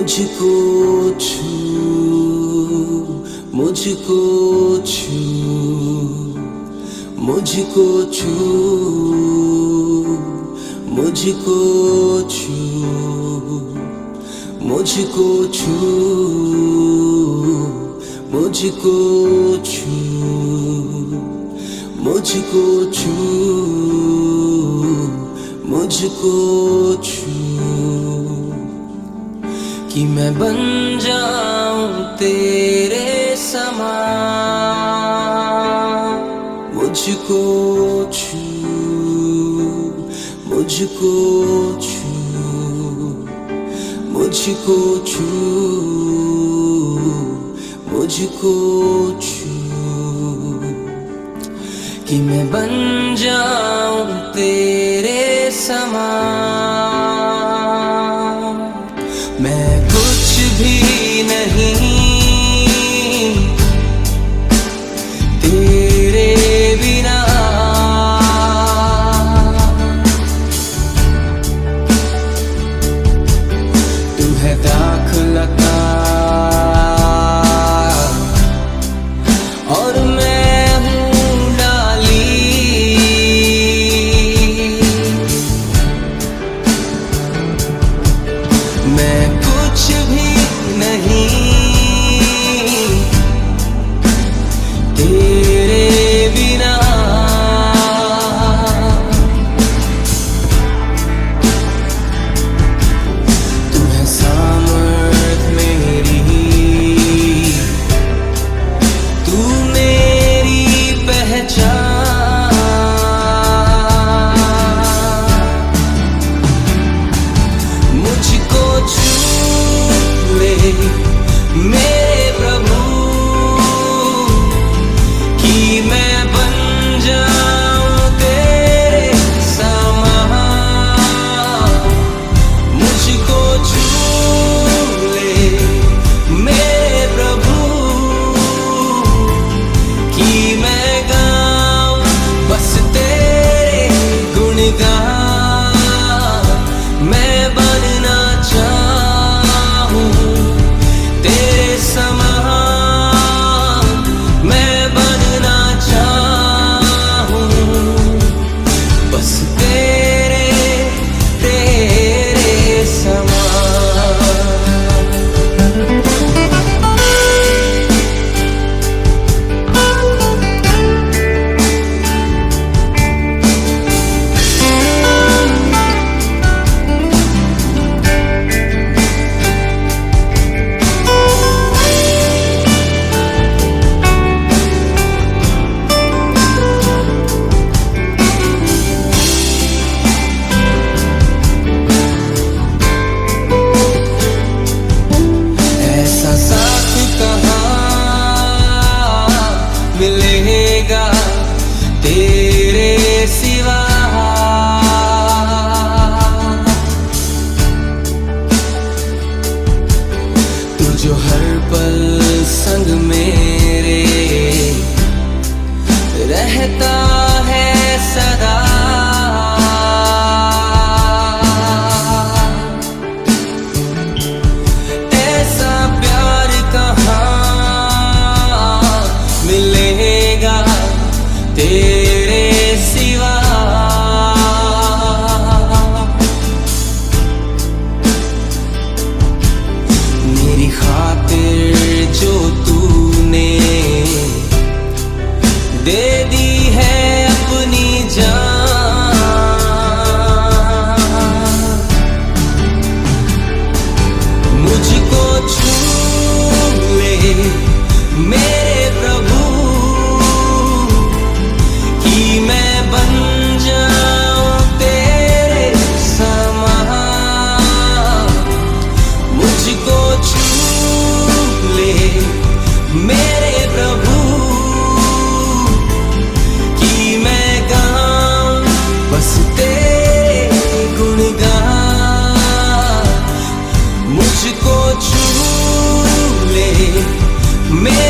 मुझको छू, मुझको छू, मुझको छू, मुझको छू, मुझको छू, मुझको छू, मुझको छू, मुझको छू, कि मैं बन जाऊं तेरे समान। मुझको छू, मुझको छू, मुझको छू, मुझको छू, कि मैं बन जाऊं तेरे समान। मैं कुछ भी नहीं तेरे बिना, तू है दाखलता और मैं हूँ डाली। मैं कुछ भी नहीं तेरे बिना, तू है सामर्थ मेरी, तू मेरी पहचान। मुझको छू ले मेरे प्रभु, कि मैं बन जाऊं तेरे समान। मुझको छू ले मेरे प्रभु, कि मैं गाऊं बस तेरे गुणगान। मैं बनना चाहूं तेरे समान, मैं बनना चाहूं बस तेरे तेरे समान। ऐसा साथ कहाँ मिलेगा तेरे सिवा, तू जो हर पल संग मेरे रहता है सदा। ऐसा प्यार कहाँ मिलेगा तेरे सिवा। मेरी खातिर जो तूने दे दी है अपनी जान। मुझको छू ले मेरे प्रभु, कि मैं बन जाऊं तेरे समान। मुझको छू ले मेरे प्रभु, कि मैं गाऊं बस तेरे गुणगान। मुझको छू ले मेरे